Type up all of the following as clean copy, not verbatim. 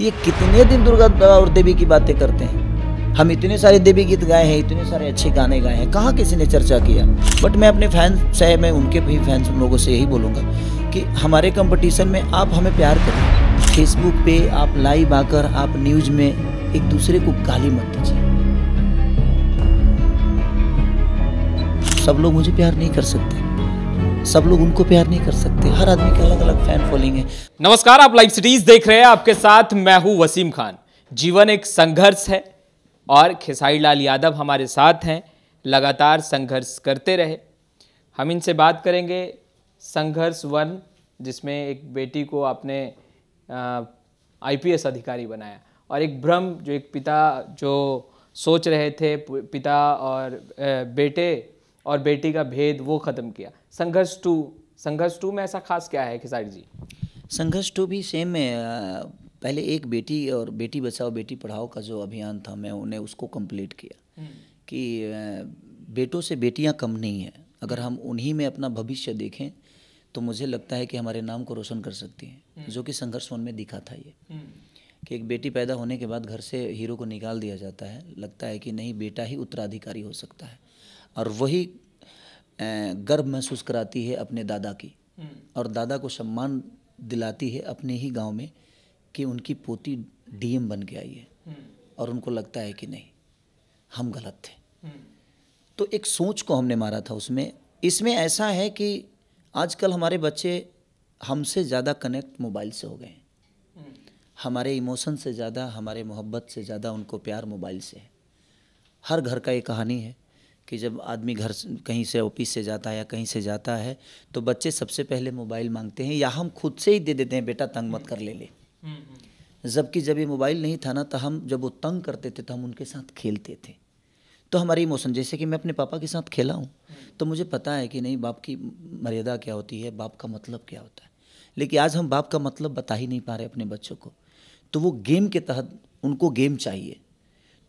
ये कितने दिन दुर्गा और देवी की बातें करते हैं। हम इतने सारे देवी गीत गाए हैं, इतने सारे अच्छे गाने गाए हैं, कहाँ किसी ने चर्चा किया। बट मैं अपने फैंस से, मैं उनके भी फैंस लोगों से यही बोलूँगा कि हमारे कंपटीशन में आप हमें प्यार करें। फेसबुक पे आप लाइव आकर आप न्यूज़ में एक दूसरे को गाली मत दीजिए। सब लोग मुझे प्यार नहीं कर सकते, सब लोग उनको प्यार नहीं कर सकते। हर आदमी के अलग अलग फैन फॉलोइंग है। नमस्कार, आप लाइव सिटीज देख रहे हैं। आपके साथ मैं हूं वसीम खान। जीवन एक संघर्ष है और खेसारी लाल यादव हमारे साथ हैं। लगातार संघर्ष करते रहे। हम इनसे बात करेंगे संघर्ष 1, जिसमें एक बेटी को आपने आईपीएस अधिकारी बनाया, और एक भ्रम जो एक पिता जो सोच रहे थे, पिता और बेटे और बेटी का भेद, वो ख़त्म किया। संघर्ष 2 में ऐसा खास क्या है खेसारी जी? संघर्ष 2 भी सेम है। पहले एक बेटी और बेटी बचाओ बेटी पढ़ाओ का जो अभियान था, मैं उन्हें उसको कंप्लीट किया कि बेटों से बेटियां कम नहीं हैं। अगर हम उन्हीं में अपना भविष्य देखें तो मुझे लगता है कि हमारे नाम को रोशन कर सकती हैं, जो कि संघर्ष 1 में दिखा था ये कि एक बेटी पैदा होने के बाद घर से हीरो को निकाल दिया जाता है। लगता है कि नहीं, बेटा ही उत्तराधिकारी हो सकता है, और वही गर्व महसूस कराती है अपने दादा की, और दादा को सम्मान दिलाती है अपने ही गांव में कि उनकी पोती डीएम बन के आई है, और उनको लगता है कि नहीं, हम गलत थे। तो एक सोच को हमने मारा था उसमें। इसमें ऐसा है कि आजकल हमारे बच्चे हमसे ज़्यादा कनेक्ट मोबाइल से हो गए हैं। हमारे इमोशन से ज़्यादा, हमारे मोहब्बत से ज़्यादा उनको प्यार मोबाइल से है। हर घर का ये कहानी है कि जब आदमी घर कहीं से ऑफिस से जाता है या कहीं से जाता है तो बच्चे सबसे पहले मोबाइल मांगते हैं, या हम खुद से ही दे देते हैं, बेटा तंग मत कर, ले ले। जबकि जब ये मोबाइल नहीं था ना, तो हम जब वो तंग करते थे तो हम उनके साथ खेलते थे। तो हमारी इमोशन, जैसे कि मैं अपने पापा के साथ खेला हूँ, तो मुझे पता है कि नहीं, बाप की मर्यादा क्या होती है, बाप का मतलब क्या होता है। लेकिन आज हम बाप का मतलब बता ही नहीं पा रहे अपने बच्चों को। तो वो गेम के तहत उनको गेम चाहिए,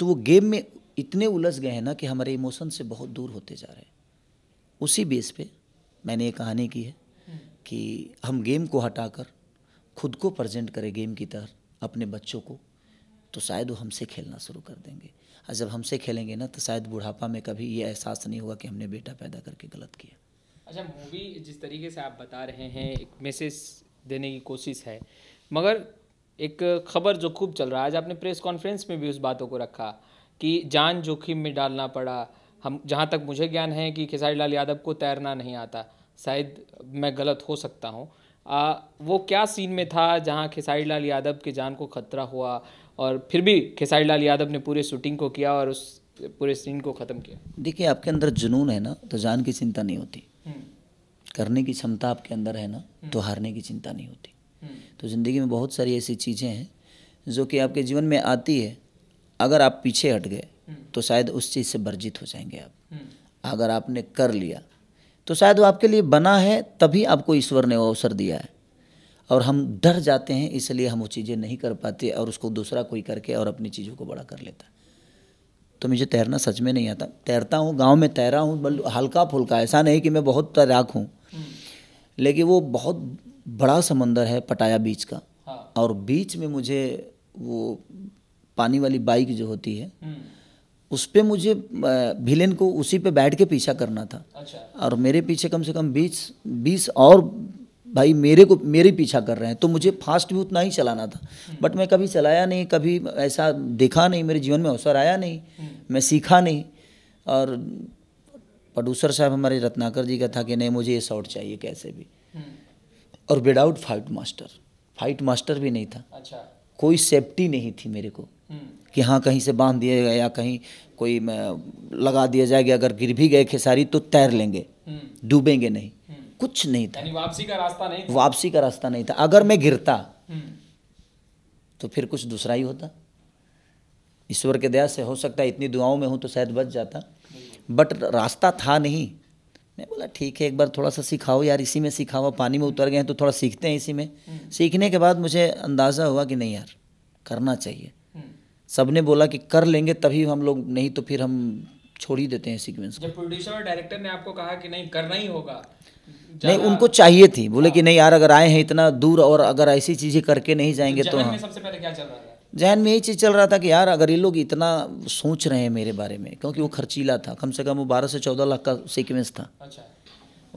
तो वो गेम में इतने उलझ गए हैं ना कि हमारे इमोशन से बहुत दूर होते जा रहे हैं। उसी बेस पे मैंने ये कहानी की है कि हम गेम को हटाकर खुद को प्रेजेंट करें गेम की तरह अपने बच्चों को, तो शायद वो हमसे खेलना शुरू कर देंगे। और जब हमसे खेलेंगे ना, तो शायद बुढ़ापा में कभी ये एहसास नहीं होगा कि हमने बेटा पैदा करके गलत किया। अच्छा, मूवी जिस तरीके से आप बता रहे हैं, एक मैसेज देने की कोशिश है, मगर एक खबर जो खूब चल रहा है, आज आपने प्रेस कॉन्फ्रेंस में भी उस बातों को रखा कि जान जोखिम में डालना पड़ा। हम, जहाँ तक मुझे ज्ञान है कि खेसारी लाल यादव को तैरना नहीं आता, शायद मैं गलत हो सकता हूँ। वो क्या सीन में था जहाँ खेसारी लाल यादव की जान को खतरा हुआ, और फिर भी खेसारी लाल यादव ने पूरे शूटिंग को किया और उस पूरे सीन को ख़त्म किया? देखिए, आपके अंदर जुनून है ना, तो जान की चिंता नहीं होती। करने की क्षमता आपके अंदर है ना, तो हारने की चिंता नहीं होती। तो ज़िंदगी में बहुत सारी ऐसी चीज़ें हैं जो कि आपके जीवन में आती है। अगर आप पीछे हट गए तो शायद उस चीज़ से वर्जित हो जाएंगे आप। अगर आपने कर लिया तो शायद वो आपके लिए बना है, तभी आपको ईश्वर ने वो अवसर दिया है। और हम डर जाते हैं, इसलिए हम वो चीज़ें नहीं कर पाते, और उसको दूसरा कोई करके और अपनी चीज़ों को बड़ा कर लेता है। तो मुझे तैरना सच में नहीं आता। तैरता हूँ, गांव में तैरा हूँ, हल्का फुल्का, ऐसा नहीं कि मैं बहुत तैराक हूँ। लेकिन वो बहुत बड़ा समंदर है पटाया बीच का। और बीच में मुझे वो पानी वाली बाइक जो होती है, उस पे मुझे विलेन को उसी पे बैठ के पीछा करना था। अच्छा। और मेरे पीछे कम से कम 20 और भाई मेरे पीछा कर रहे हैं, तो मुझे फास्ट भी उतना ही चलाना था। बट मैं कभी चलाया नहीं, कभी ऐसा देखा नहीं, मेरे जीवन में अवसर आया नहीं, मैं सीखा नहीं। और प्रोड्यूसर साहब हमारे रत्नाकर जी का था कि नहीं, मुझे ये शॉट चाहिए कैसे भी, और विदाउट फाइट मास्टर भी नहीं था। अच्छा। कोई सेफ्टी नहीं थी मेरे को कि हाँ कहीं से बांध दिया गया या कहीं कोई लगा दिया जाएगा, अगर गिर भी गए खेसारी तो तैर लेंगे, डूबेंगे नहीं, कुछ नहीं था। वापसी का रास्ता नहीं था। अगर मैं गिरता तो फिर कुछ दूसरा ही होता। ईश्वर के दया से हो सकता है इतनी दुआओं में हूँ तो शायद बच जाता, बट रास्ता था नहीं। मैं बोला ठीक है, एक बार थोड़ा सा सिखाओ यार, इसी में सिखाओ। पानी में उतर गए हैं तो थोड़ा सीखते हैं इसी में। सीखने के बाद मुझे अंदाज़ा हुआ कि नहीं यार, करना चाहिए। सबने बोला कि कर लेंगे तभी हम लोग, नहीं तो फिर हम छोड़ ही देते हैं सीक्वेंस को। जब प्रोड्यूसर और डायरेक्टर ने आपको कहा कि नहीं करना ही होगा, नहीं, उनको चाहिए थी, बोले कि नहीं यार अगर आए हैं इतना दूर और अगर ऐसी चीज़ें करके नहीं जाएंगे तो जहन हाँ। में सबसे पहले क्या चल रहा था? जहन में यही चीज़ चल रहा था कि यार अगर ये लोग इतना सोच रहे हैं मेरे बारे में, क्योंकि वो खर्चीला था, कम से कम वो 12 से 14 लाख का सीक्वेंस था। अच्छा।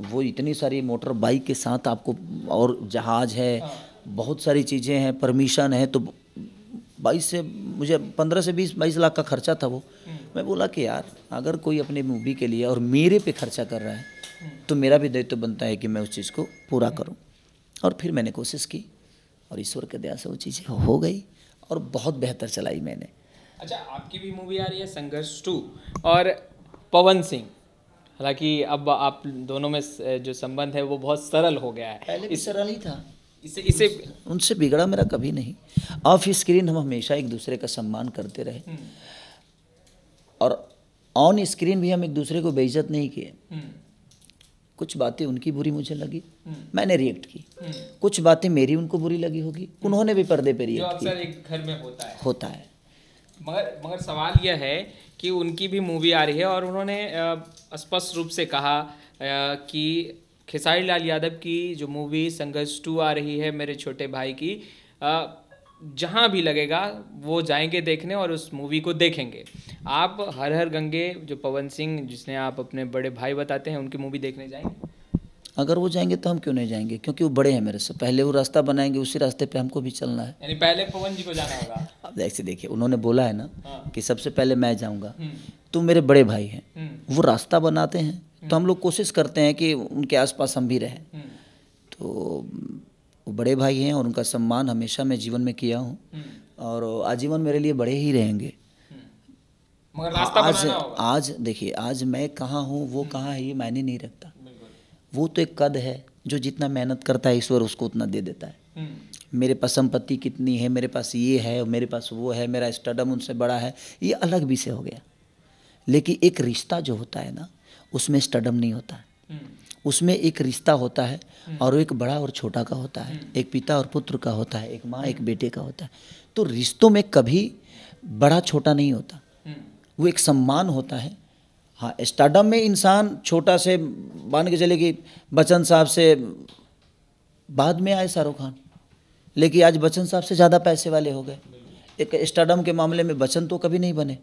वो इतनी सारी मोटर बाइक के साथ आपको, और जहाज है, बहुत सारी चीज़ें हैं, परमिशन है, तो 22 से मुझे 15 से 22 लाख का खर्चा था वो। मैं बोला कि यार अगर कोई अपने मूवी के लिए और मेरे पे खर्चा कर रहा है तो मेरा भी दायित्व बनता है कि मैं उस चीज़ को पूरा करूं। और फिर मैंने कोशिश की और ईश्वर के दया से वो चीज़ें हो गई और बहुत बेहतर चलाई मैंने। अच्छा, आपकी भी मूवी आ रही है संघर्ष 2 और पवन सिंह, हालांकि अब आप दोनों में जो संबंध है वो बहुत सरल हो गया है। पहले भी सरल ही था, इसे उनसे बिगड़ा मेरा कभी नहीं। ऑफ स्क्रीन हम हमेशा एक दूसरे का सम्मान करते रहे और ऑन स्क्रीन भी हम एक दूसरे को बेइज्जत नहीं किए। कुछ बातें उनकी बुरी मुझे लगी, मैंने रिएक्ट की, कुछ बातें मेरी उनको बुरी लगी होगी, उन्होंने भी पर्दे पे रिएक्ट किया। अक्सर एक घर में होता है। मगर सवाल यह है कि उनकी भी मूवी आ रही है और उन्होंने स्पष्ट रूप से कहा कि खेसारी लाल यादव की जो मूवी संघर्ष 2 आ रही है मेरे छोटे भाई की, जहाँ भी लगेगा वो जाएंगे देखने और उस मूवी को देखेंगे। आप हर हर गंगे जो पवन सिंह जिसने आप अपने बड़े भाई बताते हैं उनकी मूवी देखने जाएंगे? अगर वो जाएंगे तो हम क्यों नहीं जाएंगे, क्योंकि वो बड़े हैं मेरे से, पहले वो रास्ता बनाएंगे, उसी रास्ते पे हमको भी चलना है। यानी पहले पवन जी को जाना होगा। अब ऐसे देखिए, उन्होंने बोला है ना कि सबसे पहले मैं जाऊंगा, तो मेरे बड़े भाई हैं, वो रास्ता बनाते हैं तो हम लोग कोशिश करते हैं कि उनके आसपास हम भी रहें। तो वो बड़े भाई हैं और उनका सम्मान हमेशा मैं जीवन में किया हूँ और आजीवन मेरे लिए बड़े ही रहेंगे। मगर रास्ता बनाना होगा। आज देखिए, आज मैं कहाँ हूँ वो कहाँ है ये मायने नहीं रखता, वो तो एक कद है, जो जितना मेहनत करता है ईश्वर उसको उतना दे देता है। मेरे पास संपत्ति कितनी है, मेरे पास ये है, मेरे पास वो है, मेरा स्टडम उनसे बड़ा है, ये अलग विषय हो गया। लेकिन एक रिश्ता जो होता है ना, उसमें स्टडम नहीं होता है, उसमें एक रिश्ता होता है और एक बड़ा और छोटा का होता है, एक पिता और पुत्र का होता है, एक माँ एक बेटे का होता है। तो रिश्तों में कभी बड़ा छोटा नहीं होता, वो एक सम्मान होता है। हाँ, स्टारडम में इंसान छोटा से मान के चले कि बच्चन साहब से बाद में आए शाहरुख खान, लेकिन आज बच्चन साहब से ज़्यादा पैसे वाले हो गए। एक स्टारडम के मामले में बच्चन तो कभी नहीं बने,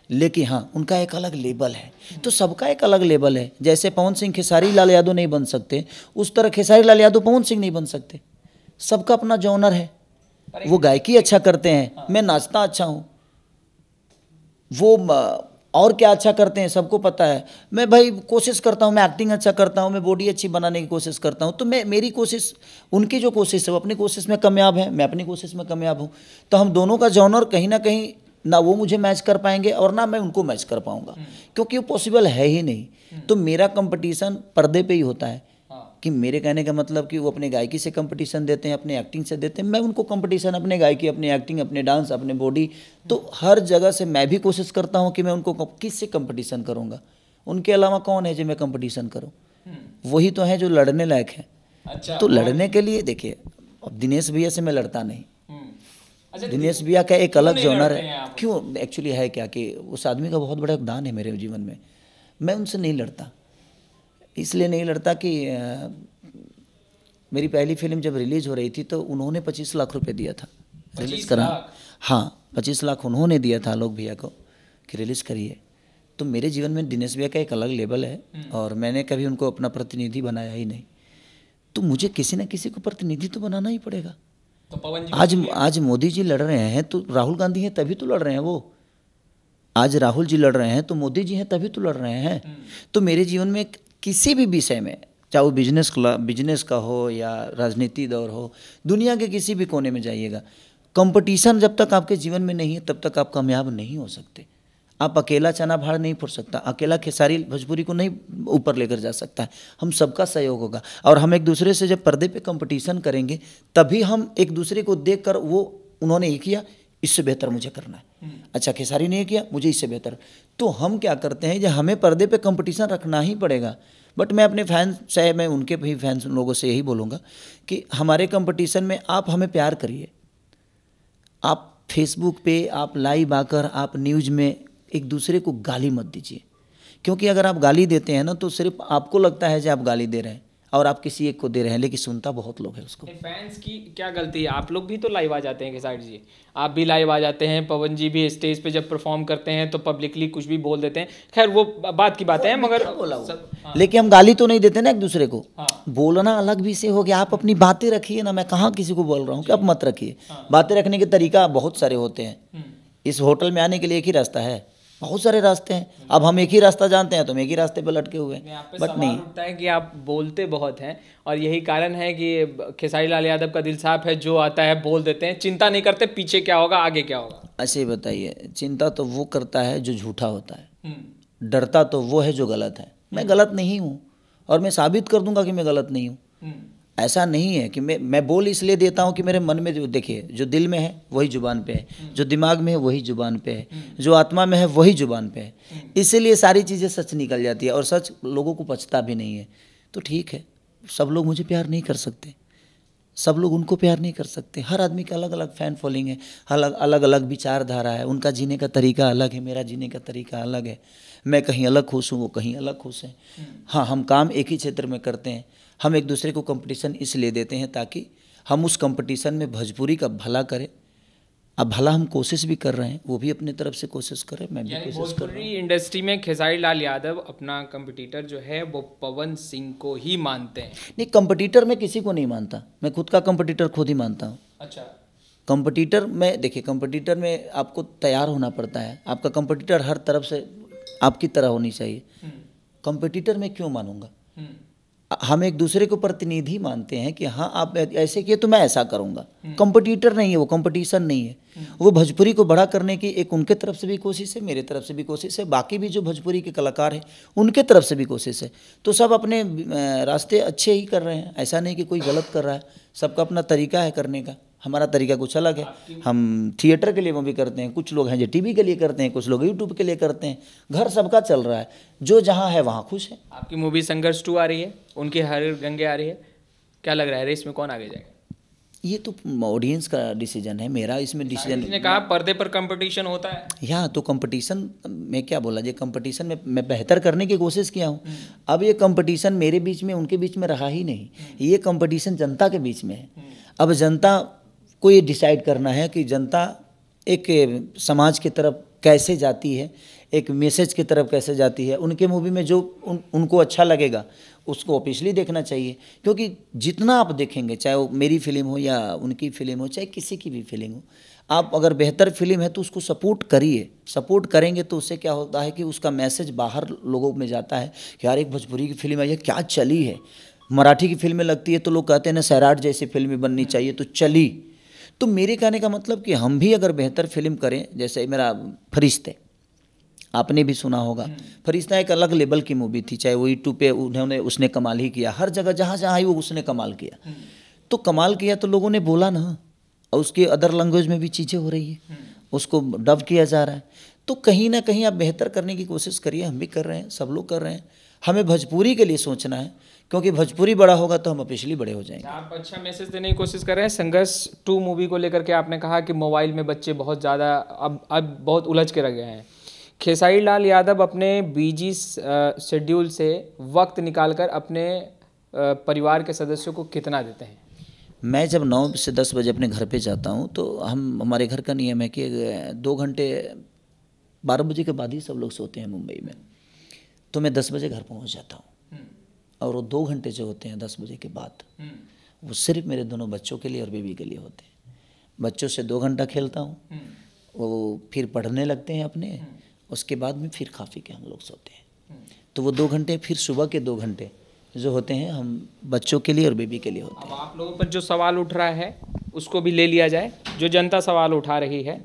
लेकिन हाँ उनका एक अलग लेवल है। तो सबका एक अलग लेवल है। जैसे पवन सिंह खेसारी लाल यादव नहीं बन सकते, उस तरह खेसारी लाल यादव पवन सिंह नहीं बन सकते। सबका अपना जॉनर है। वो गायकी अच्छा करते हैं, मैं नाचता अच्छा हूँ, वो और क्या अच्छा करते हैं सबको पता है। मैं भाई कोशिश करता हूँ, मैं एक्टिंग अच्छा करता हूँ, मैं बॉडी अच्छी बनाने की कोशिश करता हूँ। तो मैं मेरी कोशिश, उनकी जो कोशिश है वो अपनी कोशिश में कामयाब है, मैं अपनी कोशिश में कामयाब हूँ। तो हम दोनों का जॉनर कहीं ना कहीं, ना वो मुझे मैच कर पाएंगे और ना मैं उनको मैच कर पाऊंगा, क्योंकि वो पॉसिबल है ही नहीं। तो मेरा कंपटीशन पर्दे पे ही होता है। कि मेरे कहने का मतलब कि वो अपने गायकी से कंपटीशन देते हैं, अपने एक्टिंग से देते हैं, मैं उनको कंपटीशन अपने गायकी, अपने एक्टिंग, अपने डांस, अपने बॉडी, तो हर जगह से मैं भी कोशिश करता हूँ कि मैं उनको किससे कंपटीशन करूँगा, उनके अलावा कौन है जो मैं कंपटीशन करूँ। वही तो है जो लड़ने लायक है। अच्छा, तो लड़ने के लिए देखिए, अब दिनेश भैया से मैं लड़ता नहीं। दिनेश भैया का एक अलग जॉनर है। क्यों, एक्चुअली है क्या कि उस आदमी का बहुत बड़ा योगदान है मेरे जीवन में, मैं उनसे नहीं लड़ता। इसलिए नहीं लड़ता कि मेरी पहली फिल्म जब रिलीज़ हो रही थी तो उन्होंने 25 लाख रुपए दिया था रिलीज़ करा। हाँ, 25 लाख उन्होंने दिया था आलोक भैया को कि रिलीज़ करिए। तो मेरे जीवन में दिनेश भैया का एक अलग लेवल है और मैंने कभी उनको अपना प्रतिनिधि बनाया ही नहीं। तो मुझे किसी न किसी को प्रतिनिधि तो बनाना ही पड़ेगा। तो पवन जी आज मोदी जी लड़ रहे हैं तो राहुल गांधी हैं तभी तो लड़ रहे हैं वो। आज राहुल जी लड़ रहे हैं तो मोदी जी हैं तभी तो लड़ रहे हैं। तो मेरे जीवन में किसी भी विषय में, चाहे वो बिजनेस का हो या राजनीति दौर हो, दुनिया के किसी भी कोने में जाइएगा, कंपटीशन जब तक आपके जीवन में नहीं है तब तक आप कामयाब नहीं हो सकते। आप अकेला चना भाड़ नहीं फोड़ सकता, अकेला खेसारी भोजपुरी को नहीं ऊपर लेकर जा सकता है। हम सबका सहयोग होगा और हम एक दूसरे से जब पर्दे पे कंपटीशन करेंगे तभी हम एक दूसरे को देखकर, वो उन्होंने ये किया इससे बेहतर मुझे करना है, अच्छा खेसारी ने ये किया मुझे इससे बेहतर। तो हम क्या करते हैं, जब हमें पर्दे पे कंपटीशन रखना ही पड़ेगा। बट मैं अपने फैंस से, मैं उनके भी फैंस लोगों से यही बोलूँगा कि हमारे कंपटीशन में आप हमें प्यार करिए। आप फेसबुक पे आप लाइव आकर आप न्यूज़ में एक दूसरे को गाली मत दीजिए, क्योंकि अगर आप गाली देते हैं ना तो सिर्फ आपको लगता है कि आप गाली दे रहे हैं और आप किसी एक को दे रहे हैं, लेकिन सुनता बहुत लोग है उसको। फैंस की क्या गलती है? आप लोग भी तो लाइव आ जाते हैं खेसारी जी, आप भी लाइव आ जाते हैं, पवन जी भी स्टेज पे जब परफॉर्म करते हैं तो पब्लिकली कुछ भी बोल देते हैं। खैर वो बात की बात है, मगर हाँ। लेकिन हम गाली तो नहीं देते ना एक दूसरे को। हाँ। बोलना अलग विषय हो गया, आप अपनी बातें रखिए ना, मैं कहाँ किसी को बोल रहा हूँ कि आप मत रखिए। बातें रखने के तरीका बहुत सारे होते हैं। इस होटल में आने के लिए एक ही रास्ता है, बहुत सारे रास्ते हैं। अब हम एक ही रास्ता जानते हैं तो हम एक ही रास्ते पर लटके हुए हैं। बट नहीं उठता है कि आप बोलते बहुत हैं और यही कारण है कि खेसारी लाल यादव का दिल साफ है, जो आता है बोल देते हैं, चिंता नहीं करते पीछे क्या होगा आगे क्या होगा। ऐसे ही बताइए, चिंता तो वो करता है जो झूठा होता है, डरता तो वो है जो गलत है। मैं गलत नहीं हूँ और मैं साबित कर दूंगा कि मैं गलत नहीं हूँ। ऐसा नहीं है कि मैं बोल इसलिए देता हूँ कि मेरे मन में जो देखिए, जो दिल में है वही जुबान पे है, जो दिमाग में है वही जुबान पे है, जो आत्मा में है वही जुबान पे है। इसीलिए सारी चीज़ें सच निकल जाती है और सच लोगों को पचता भी नहीं है। तो ठीक है, सब लोग मुझे प्यार नहीं कर सकते, सब लोग उनको प्यार नहीं कर सकते। हर आदमी का अलग अलग फ़ैन फॉलोइंग है, अलग अलग विचारधारा है, उनका जीने का तरीका अलग है, मेरा जीने का तरीका अलग है। मैं कहीं अलग खुश हूँ, वो कहीं अलग खुश हैं। हाँ, हम काम एक ही क्षेत्र में करते हैं, हम एक दूसरे को कंपटीशन इसलिए देते हैं ताकि हम उस कंपटीशन में भोजपुरी का भला करें। अब भला हम कोशिश भी कर रहे हैं, वो भी अपनी तरफ से कोशिश करें, मैं भी कोशिश कर रहा हूँ। इंडस्ट्री में खेसारी लाल यादव अपना कंपटीटर जो है वो पवन सिंह को ही मानते हैं। नहीं, कंपटीटर मैं किसी को नहीं मानता, मैं खुद का कंपटीटर खुद ही मानता हूँ। अच्छा, कंपटीटर में देखिए, कंपटीटर में आपको तैयार होना पड़ता है, आपका कंपटीटर हर तरफ से आपकी तरह होनी चाहिए। कंपटीटर मैं क्यों मानूंगा? हम एक दूसरे को प्रतिनिधि मानते हैं कि हाँ आप ऐसे किए तो मैं ऐसा करूँगा। कंपटीटर नहीं है वो, कंपटीशन नहीं है वो। भोजपुरी को बड़ा करने की एक उनके तरफ से भी कोशिश है, मेरे तरफ से भी कोशिश है, बाकी भी जो भोजपुरी के कलाकार हैं उनके तरफ से भी कोशिश है। तो सब अपने रास्ते अच्छे ही कर रहे हैं, ऐसा नहीं कि कोई गलत कर रहा है, सबका अपना तरीका है करने का। हमारा तरीका कुछ अलग है, हम थिएटर के लिए मूवी करते हैं, कुछ लोग हैं जो टीवी के लिए करते हैं, कुछ लोग यूट्यूब के लिए करते हैं। घर सबका चल रहा है, जो जहाँ है वहाँ खुश है। आपकी मूवी संघर्ष 2 आ रही है, उनकी हर गंगे आ रही है, क्या लग रहा है रेस में कौन आगे जाएगा? ये तो ऑडियंस का डिसीजन है, मेरा इसमें डिसीजन ने कहा पर्दे पर कंपटीशन होता है। यहाँ तो कंपटीशन में क्या बोला, ये कंपटीशन में मैं बेहतर करने की कोशिश किया हूँ। अब ये कंपटीशन मेरे बीच में उनके बीच में रहा ही नहीं, ये कंपटीशन जनता के बीच में है। अब जनता को ये डिसाइड करना है कि जनता एक समाज की तरफ कैसे जाती है, एक मैसेज की तरफ कैसे जाती है। उनके मूवी में जो उनको अच्छा लगेगा उसको ऑफिशियली देखना चाहिए, क्योंकि जितना आप देखेंगे, चाहे वो मेरी फिल्म हो या उनकी फिल्म हो, चाहे किसी की भी फिल्म हो, आप अगर बेहतर फिल्म है तो उसको सपोर्ट करिए। सपोर्ट करेंगे तो उससे क्या होता है कि उसका मैसेज बाहर लोगों में जाता है कि यार एक भोजपुरी की फिल्म है, ये क्या चली है। मराठी की फिल्में लगती है तो लोग कहते हैं ना सैराट जैसी फिल्में बननी चाहिए, तो चली। तो मेरे कहने का मतलब कि हम भी अगर बेहतर फिल्म करें, जैसे मेरा फरिश्ते आपने भी सुना होगा, फरिश्ता एक अलग लेवल की मूवी थी, चाहे वो यूट्यूब पे उसने कमाल ही किया, हर जगह जहाँ जहाँ आई वो उसने कमाल किया। तो कमाल किया तो लोगों ने बोला ना, और उसके अदर लैंग्वेज में भी चीज़ें हो रही है, उसको डब किया जा रहा है। तो कहीं ना कहीं आप बेहतर करने की कोशिश करिए, हम भी कर रहे हैं, सब लोग कर रहे हैं। हमें भोजपुरी के लिए सोचना है, क्योंकि भोजपुरी बड़ा होगा तो हम ऑफिशियली बड़े हो जाएंगे। आप अच्छा मैसेज देने की कोशिश कर रहे हैं। संघर्ष 2 मूवी को लेकर के आपने कहा कि मोबाइल में बच्चे बहुत ज़्यादा अब बहुत उलझ के रह गए हैं। खेसारी लाल यादव अपने बिजी शेड्यूल से वक्त निकालकर अपने परिवार के सदस्यों को कितना देते हैं? मैं जब 9 से 10 बजे अपने घर पे जाता हूँ तो हमारे घर का नियम है कि 2 घंटे 12 बजे के बाद ही सब लोग सोते हैं मुंबई में, तो मैं 10 बजे घर पहुँच जाता हूँ। और वो 2 घंटे जो होते हैं 10 बजे के बाद, वो सिर्फ मेरे दोनों बच्चों के लिए और बीवी के लिए होते हैं। बच्चों से 2 घंटा खेलता हूँ, वो फिर पढ़ने लगते हैं अपने, उसके बाद में फिर खा पी के हम लोग सोते हैं। तो वो 2 घंटे, फिर सुबह के 2 घंटे जो होते हैं हम बच्चों के लिए और बेबी के लिए होते हैं। अब आप लोगों पर जो सवाल उठ रहा है उसको भी ले लिया जाए। जो जनता सवाल उठा रही है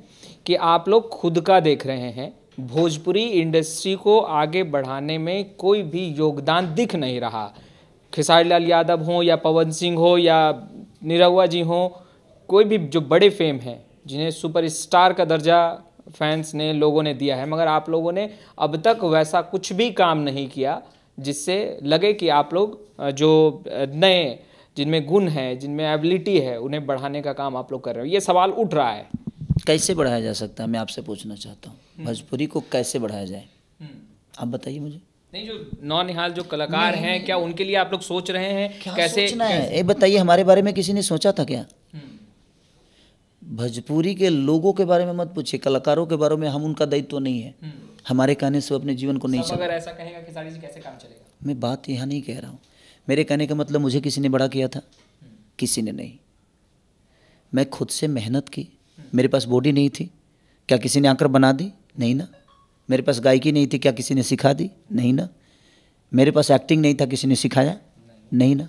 कि आप लोग खुद का देख रहे हैं, भोजपुरी इंडस्ट्री को आगे बढ़ाने में कोई भी योगदान दिख नहीं रहा। खेसारी लाल यादव हो या पवन सिंह हो या निरहुआ जी हो, कोई भी जो बड़े फेम हैं जिन्हें सुपरस्टार का दर्जा फैंस ने, लोगों ने दिया है, मगर आप लोगों ने अब तक वैसा कुछ भी काम नहीं किया जिससे लगे कि आप लोग जो नए जिनमें गुण है, जिनमें एबिलिटी है, उन्हें बढ़ाने का काम आप लोग कर रहे हो। ये सवाल उठ रहा है। कैसे बढ़ाया जा सकता है, मैं आपसे पूछना चाहता हूँ, भोजपुरी को कैसे बढ़ाया जाए, आप बताइए मुझे। नहीं, जो नौनिहाल जो कलाकार हैं, क्या उनके लिए आप लोग सोच रहे हैं क्या कैसे सोचना है? ये बताइए, हमारे बारे में किसी ने सोचा था क्या? भोजपुरी के लोगों के बारे में मत पूछिए, कलाकारों के बारे में हम उनका दायित्व नहीं है। हमारे कहने से वो अपने जीवन को नहीं सब अगर ऐसा कहेगा खेसारी जी कैसे काम चलेगा? मैं बात यहाँ नहीं कह रहा हूँ। मेरे कहने का मतलब, मुझे किसी ने बड़ा किया था? किसी ने नहीं। मैं खुद से मेहनत की। मेरे पास बॉडी नहीं थी, क्या किसी ने आकर बना दी? नहीं ना। मेरे पास गायकी नहीं थी, क्या किसी ने सिखा दी? नहीं ना। मेरे पास एक्टिंग नहीं था, किसी ने सिखाया? नहीं ना।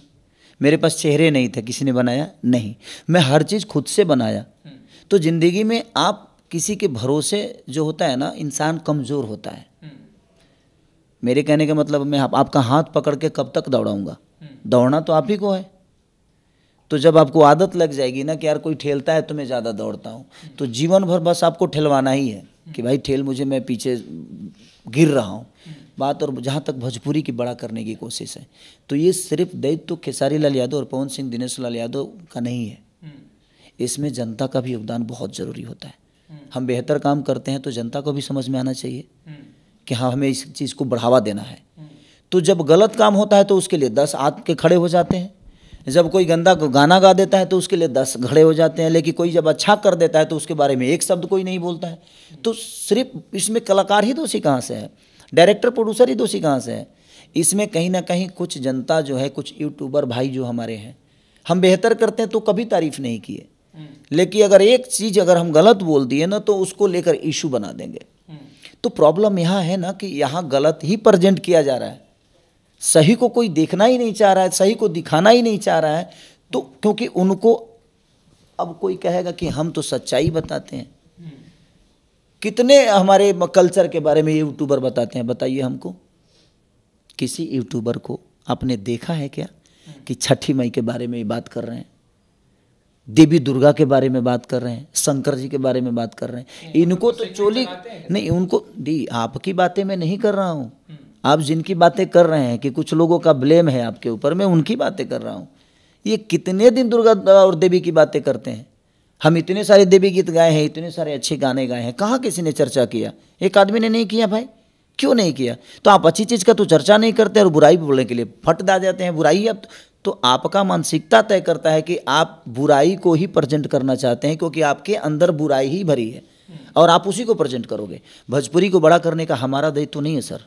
मेरे पास चेहरे नहीं थे, किसी ने बनाया? नहीं। मैं हर चीज़ खुद से बनाया। तो ज़िंदगी में आप किसी के भरोसे जो होता है ना, इंसान कमज़ोर होता है। मेरे कहने का मतलब, मैं आपका हाथ पकड़ के कब तक दौड़ाऊंगा? दौड़ना तो आप ही को है। तो जब आपको आदत लग जाएगी ना कि यार कोई ठेलता है तो मैं ज़्यादा दौड़ता हूँ, तो जीवन भर बस आपको ठेलवाना ही है कि भाई ठेल मुझे, मैं पीछे गिर रहा हूँ बात। और जहाँ तक भोजपुरी की बड़ा करने की कोशिश है, तो ये सिर्फ दायित्व तो खेसारी लाल यादव और पवन सिंह दिनेश लाल यादव का नहीं है। इसमें जनता का भी योगदान बहुत ज़रूरी होता है। हम बेहतर काम करते हैं तो जनता को भी समझ में आना चाहिए कि हाँ, हमें इस चीज़ को बढ़ावा देना है। तो जब गलत काम होता है तो उसके लिए 10 आके खड़े हो जाते हैं। जब कोई गंदा गाना गा देता है तो उसके लिए 10 खड़े हो जाते हैं। लेकिन कोई जब अच्छा कर देता है तो उसके बारे में एक शब्द कोई नहीं बोलता है। तो सिर्फ इसमें कलाकार ही दोषी कहाँ से है? डायरेक्टर प्रोड्यूसर ही दोषी कहाँ से है? इसमें कहीं ना कहीं कुछ जनता जो है, कुछ यूट्यूबर भाई जो हमारे हैं, हम बेहतर करते हैं तो कभी तारीफ नहीं किए, लेकिन अगर एक चीज़ अगर हम गलत बोल दिए ना तो उसको लेकर इशू बना देंगे। तो प्रॉब्लम यहाँ है ना कि यहाँ गलत ही प्रेजेंट किया जा रहा है, सही को कोई देखना ही नहीं चाह रहा है, सही को दिखाना ही नहीं चाह रहा है। तो क्योंकि उनको अब कोई कहेगा कि हम तो सच्चाई बताते हैं। कितने हमारे कल्चर के बारे में यूट्यूबर बताते हैं? बताइए हमको, किसी यूट्यूबर को आपने देखा है क्या कि छठी मई के बारे में बात कर रहे हैं, देवी दुर्गा के बारे में बात कर रहे हैं, शंकर जी के बारे में बात कर रहे हैं? इनको तो चोली नहीं, उनको दी। आपकी बातें मैं नहीं कर रहा हूँ। आप जिनकी बातें कर रहे हैं कि कुछ लोगों का ब्लेम है आपके ऊपर, मैं उनकी बातें कर रहा हूँ। ये कितने दिन दुर्गा और देवी की बातें करते हैं? हम इतने सारे देवी गीत गाए हैं, इतने सारे अच्छे गाने गाए हैं, कहाँ किसी ने चर्चा किया? एक आदमी ने नहीं किया भाई। क्यों नहीं किया? तो आप अच्छी चीज़ का तो चर्चा नहीं करते और बुराई बोलने के लिए फट दा जाते हैं। बुराई अब तो आपका मानसिकता तय करता है कि आप बुराई को ही प्रेजेंट करना चाहते हैं, क्योंकि आपके अंदर बुराई ही भरी है और आप उसी को प्रेजेंट करोगे। भोजपुरी को बड़ा करने का हमारा दायित्व तो नहीं है सर,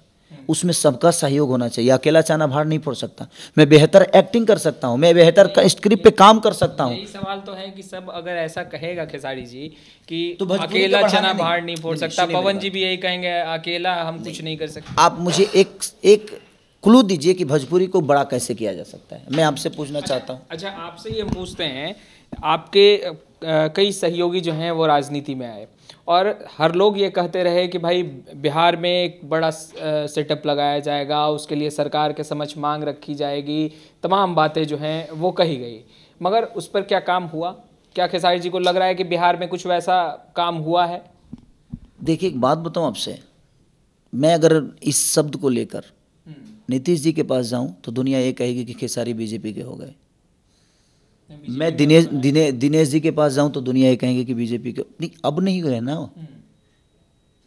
उसमें सबका सहयोग होना चाहिए। अकेला चाना भाड़ नहीं फोड़ सकता। मैं बेहतर एक्टिंग कर सकता हूँ, मैं बेहतर स्क्रिप्ट पे काम कर सकता हूँ। यही सवाल तो है कि सब अगर ऐसा कहेगा खेसारी जी कि तो अकेला चना भाड़ नहीं फोड़ सकता, पवन जी भी यही कहेंगे अकेला हम कुछ नहीं कर सकते। आप मुझे एक क्लू दीजिए कि भोजपुरी को बड़ा कैसे किया जा सकता है, मैं आपसे पूछना चाहता हूँ। अच्छा, आपसे ये पूछते हैं, आपके कई सहयोगी जो हैं वो राजनीति में आए और हर लोग ये कहते रहे कि भाई बिहार में एक बड़ा सेटअप लगाया जाएगा, उसके लिए सरकार के समक्ष मांग रखी जाएगी, तमाम बातें जो हैं वो कही गई, मगर उस पर क्या काम हुआ? क्या खेसारी जी को लग रहा है कि बिहार में कुछ वैसा काम हुआ है? देखिए, एक बात बताऊँ आपसे, मैं अगर इस शब्द को लेकर नीतीश जी के पास जाऊं तो दुनिया ये कहेगी कि खेसारी बीजेपी के हो गए। मैं दिनेश जी के पास जाऊं तो दुनिया ये कहेंगे कि बीजेपी के नहीं, अब नहीं गए ना।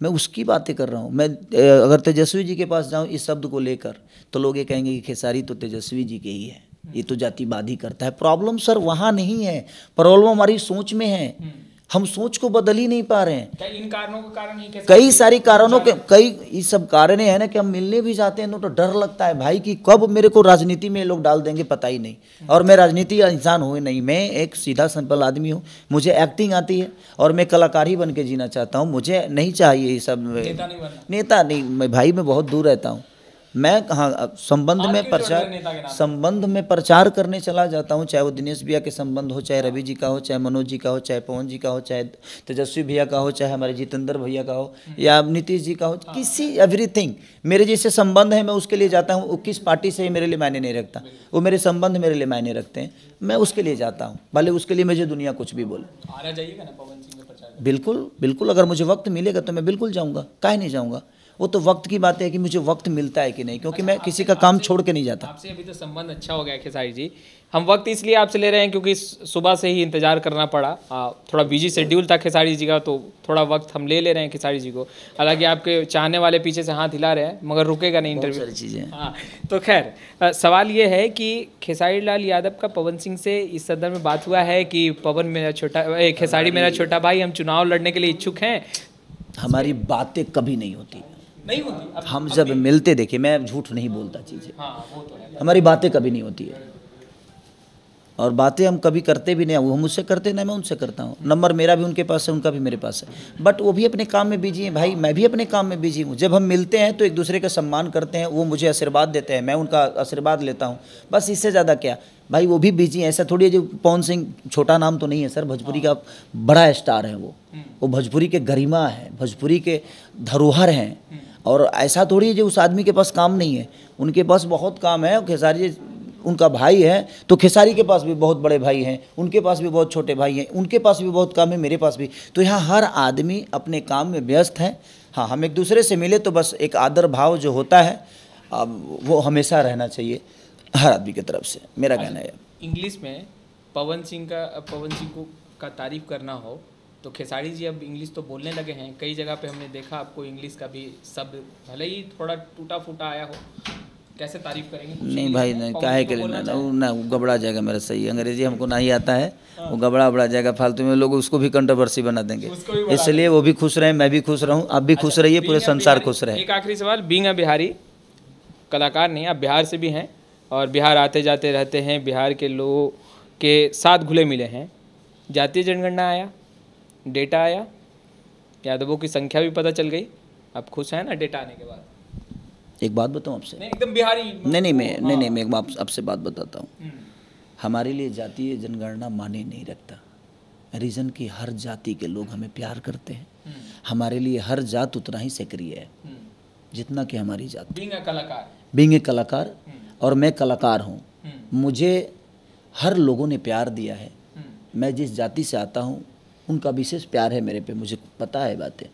मैं उसकी बातें कर रहा हूं। मैं अगर तेजस्वी जी के पास जाऊं इस शब्द को लेकर तो लोग ये कहेंगे कि खेसारी तो तेजस्वी जी के ही है, ये तो जातिवादी करता है। प्रॉब्लम सर वहाँ नहीं है, प्रॉब्लम हमारी सोच में है। हम सोच को बदल ही नहीं पा रहे हैं। इन कारणों के कारण ही कई सारी कारणों के कई ये सब कारण है ना कि हम मिलने भी जाते हैं तो डर लगता है भाई कि कब मेरे को राजनीति में लोग डाल देंगे, पता ही नहीं। और मैं राजनीति का इंसान हूँ नहीं, मैं एक सीधा सिंपल आदमी हूँ। मुझे एक्टिंग आती है और मैं कलाकार ही बन के जीना चाहता हूँ। मुझे नहीं चाहिए ये सब नेता नहीं। मैं भाई मैं बहुत दूर रहता हूँ। मैं कहाँ संबंध में प्रचार करने चला जाता हूँ, चाहे वो दिनेश भैया के संबंध हो, चाहे रवि जी का हो, चाहे मनोज जी का हो, चाहे पवन जी का हो, चाहे तेजस्वी भैया का हो, चाहे हमारे जितेंद्र भैया का हो या नीतीश जी का हो, किसी एवरीथिंग मेरे जैसे संबंध है मैं उसके लिए जाता हूँ। वो किस पार्टी से मेरे लिए मायने नहीं रखता, वो मेरे संबंध मेरे लिए मायने रखते हैं। मैं उसके लिए जाता हूँ, भले उसके लिए मुझे दुनिया कुछ भी बोले। आना जाइएगा ना पवन सिंह का प्रचार? बिल्कुल बिल्कुल, अगर मुझे वक्त मिलेगा तो मैं बिल्कुल जाऊँगा, काहे नहीं जाऊँगा। वो तो वक्त की बात है कि मुझे वक्त मिलता है कि नहीं, क्योंकि मैं किसी का काम छोड़ के नहीं जाता। आपसे अभी तो संबंध अच्छा हो गया है खेसारी जी। हम वक्त इसलिए आपसे ले रहे हैं क्योंकि सुबह से ही इंतजार करना पड़ा, थोड़ा बिजी शेड्यूल था खेसारी जी का, तो थोड़ा वक्त हम ले रहे हैं खेसारी जी को। हालांकि आपके चाहने वाले पीछे से हाथ हिला रहे हैं, मगर रुकेगा नहीं इंटरव्यू। सारी चीज़ें। हाँ, तो खैर सवाल ये है कि खेसारी लाल यादव का पवन सिंह से इस संदर्भ में बात हुआ है कि पवन मेरा छोटा, खेसारी मेरा छोटा भाई, हम चुनाव लड़ने के लिए इच्छुक हैं। हमारी बातें कभी नहीं होती, नहीं होती। हम जब मिलते, देखिए मैं झूठ नहीं बोलता चीज़ें, हाँ, वो तो है। हमारी बातें कभी नहीं होती है, और बातें हम कभी करते भी नहीं, वो मुझसे करते ना मैं उनसे करता हूँ। नंबर मेरा भी उनके पास है, उनका भी मेरे पास है, बट वो भी अपने काम में बिजी हैं भाई, मैं भी अपने काम में बिजी हूँ। जब हम मिलते हैं तो एक दूसरे का सम्मान करते हैं, वो मुझे आशीर्वाद देते हैं, मैं उनका आशीर्वाद लेता हूँ, बस इससे ज़्यादा क्या। भाई वो भी बिजी हैं, ऐसा थोड़ी है जो पवन सिंह छोटा नाम तो नहीं है सर, भोजपुरी का बड़ा स्टार है वो भोजपुरी के गरिमा है, भोजपुरी के धरोहर हैं, और ऐसा थोड़ी है जो उस आदमी के पास काम नहीं है, उनके पास बहुत काम है। खेसारी जी उनका भाई है, तो खेसारी के पास भी बहुत बड़े भाई हैं, उनके पास भी बहुत छोटे भाई हैं, उनके पास भी बहुत काम है, मेरे पास भी। तो यहाँ हर आदमी अपने काम में व्यस्त है। हाँ, हम एक दूसरे से मिले तो बस एक आदर भाव जो होता है वो हमेशा रहना चाहिए हर आदमी की तरफ से, मेरा कहना है। इंग्लिश में पवन सिंह को का तारीफ करना हो तो खेसारी जी अब इंग्लिश तो बोलने लगे हैं, कई जगह पे हमने देखा आपको इंग्लिश का भी शब्द भले ही थोड़ा टूटा फूटा आया हो, कैसे तारीफ करेंगे? नहीं भाई, नहीं, काहे के लिए ना गबड़ा जाएगा मेरा, सही अंग्रेजी हमको नहीं आता है, वो गबड़ा जाएगा फालतू में, लोग उसको भी कंट्रोवर्सी बना देंगे, इसलिए वो भी खुश रहे, मैं भी खुश रहूँ, आप भी खुश रहिए, पूरे संसार खुश रहे। एक आखिरी सवाल, बीइंग अ बिहारी, कलाकार नहीं, आप बिहार से भी हैं और बिहार आते जाते रहते हैं, बिहार के लोगों के साथ घुले मिले हैं, जातीय जनगणना आया, डेटा आया, यादवों की संख्या भी पता चल गई, आप खुश हैं ना डेटा आने के बाद? एक बात बताऊं आपसे? नहीं, एकदम बिहारी। नहीं, मैं एक आपसे बात बताता हूँ। हमारे लिए जातीय जनगणना माने नहीं रखता, रीज़न कि हर जाति के लोग हमें प्यार करते हैं, हमारे लिए हर जात उतना ही सक्रिय है जितना कि हमारी जात। बीइंग ए कलाकार, और मैं कलाकार हूँ, मुझे हर लोगों ने प्यार दिया है, मैं जिस जाति से आता हूँ उनका विशेष प्यार है मेरे पे, मुझे पता है बातें,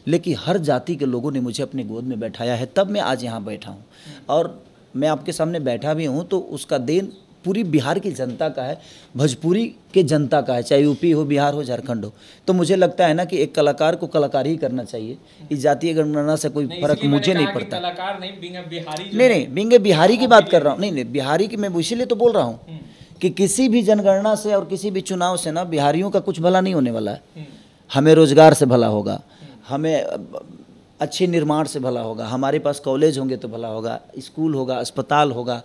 लेकिन हर जाति के लोगों ने मुझे अपने गोद में बैठाया है, तब मैं आज यहाँ बैठा हूँ, और मैं आपके सामने बैठा भी हूँ, तो उसका देन पूरी बिहार की जनता का है, भोजपुरी के जनता का है, चाहे यूपी हो, बिहार हो, झारखंड हो। तो मुझे लगता है ना कि एक कलाकार को कलाकार ही करना चाहिए, इस जातीय गणना से कोई फर्क मुझे नहीं पड़ता। कलाकार नहीं, बीइंग अ बिहारी। नहीं, बीइंग ए बिहारी की बात कर रहा हूँ, नहीं, बिहारी की मैं इसीलिए तो बोल रहा हूँ कि किसी भी जनगणना से और किसी भी चुनाव से ना बिहारियों का कुछ भला नहीं होने वाला है। हमें रोजगार से भला होगा, हमें अच्छे निर्माण से भला होगा, हमारे पास कॉलेज होंगे तो भला होगा, स्कूल होगा, अस्पताल होगा,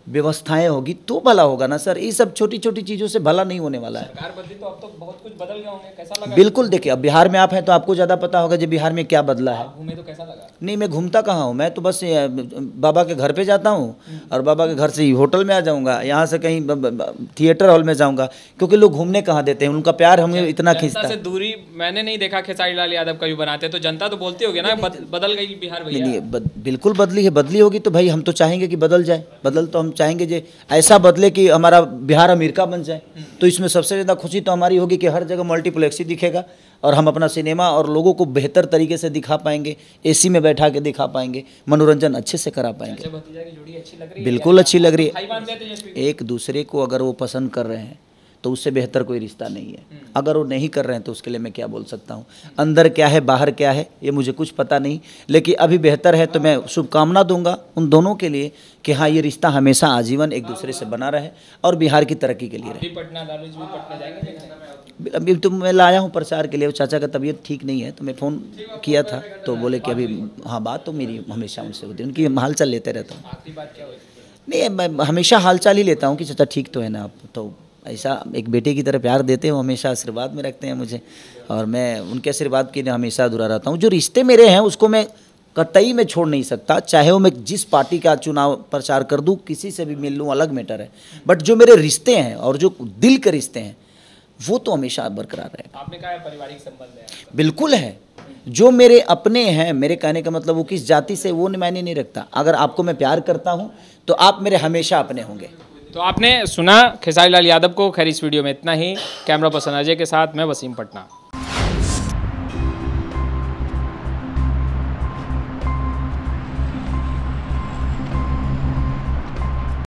व्यवस्थाएं होगी तो भला होगा ना सर। ये सब छोटी छोटी चीज़ों से भला नहीं होने वाला है। सरकार बदली तो अब तो बहुत कुछ बदल गए होंगे, कैसा लगा? बिल्कुल, देखिए अब बिहार में आप हैं तो आपको ज़्यादा पता होगा जो बिहार में क्या बदला है। घूमे तो कैसा लगा? नहीं, मैं घूमता कहाँ हूँ, मैं तो बस बाबा के घर पे जाता हूँ और बाबा के घर से ही होटल में आ जाऊँगा, यहाँ से कहीं थिएटर हॉल में जाऊँगा, क्योंकि लोग घूमने कहाँ देते हैं, उनका प्यार हमें इतना खींचता है। दूरी मैंने नहीं देखा खेसारी लाल यादव कभी बनाते, तो जनता तो बोलती होगी ना बदल गई बिहार भैया। नहीं, बिल्कुल बदली है, बदली होगी तो भाई हम तो चाहेंगे कि बदल जाए, बदल तो हम चाहेंगे जो ऐसा बदले कि हमारा बिहार अमेरिका बन जाए। तो इसमें सबसे ज़्यादा खुशी तो हमारी होगी कि हर जगह मल्टीप्लेक्स ही दिखेगा और हम अपना सिनेमा और लोगों को बेहतर तरीके से दिखा पाएंगे, एसी में बैठा के दिखा पाएंगे, मनोरंजन अच्छे से करा पाएंगे। बिल्कुल अच्छी लग रही है। एक दूसरे को अगर वो पसंद कर रहे हैं तो उससे बेहतर कोई रिश्ता नहीं है। अगर वो नहीं कर रहे हैं तो उसके लिए मैं क्या बोल सकता हूँ। अंदर क्या है बाहर क्या है ये मुझे कुछ पता नहीं, लेकिन अभी बेहतर है तो मैं शुभकामना दूंगा उन दोनों के लिए कि हाँ ये रिश्ता हमेशा आजीवन एक दूसरे से बना रहे और बिहार की तरक्की के लिए रहे। अभी तो मैं लाया हूँ प्रचार के लिए, चाचा का तबीयत ठीक नहीं है तो मैं फ़ोन किया था तो बोले कि अभी हाँ बात तो मेरी हमेशा उनसे होती है, उनकी हाल चाल लेते रहता हूँ। नहीं, मैं हमेशा हाल चाल ही लेता हूँ कि चाचा ठीक तो है ना आप, तो ऐसा एक बेटे की तरह प्यार देते हैं, वो हमेशा आशीर्वाद में रखते हैं मुझे और मैं उनके आशीर्वाद के लिए हमेशा अधूरा रहता हूँ। जो रिश्ते मेरे हैं उसको मैं कतई में छोड़ नहीं सकता, चाहे वो मैं जिस पार्टी का चुनाव प्रचार कर दूँ, किसी से भी मिल लूँ, अलग मैटर है, बट जो मेरे रिश्ते हैं और जो दिल के रिश्ते हैं वो तो हमेशा बरकरार रहेगा। आपने कहा पारिवारिक संबंध है, बिल्कुल है। जो मेरे अपने हैं, मेरे कहने का मतलब वो किस जाति से वो मायने नहीं रखता। अगर आपको मैं प्यार करता हूँ तो आप मेरे हमेशा अपने होंगे। तो आपने सुना खेसारी लाल यादव को। खैर इस वीडियो में इतना ही। कैमरा पर्सन अजय के साथ मैं वसीम पटना।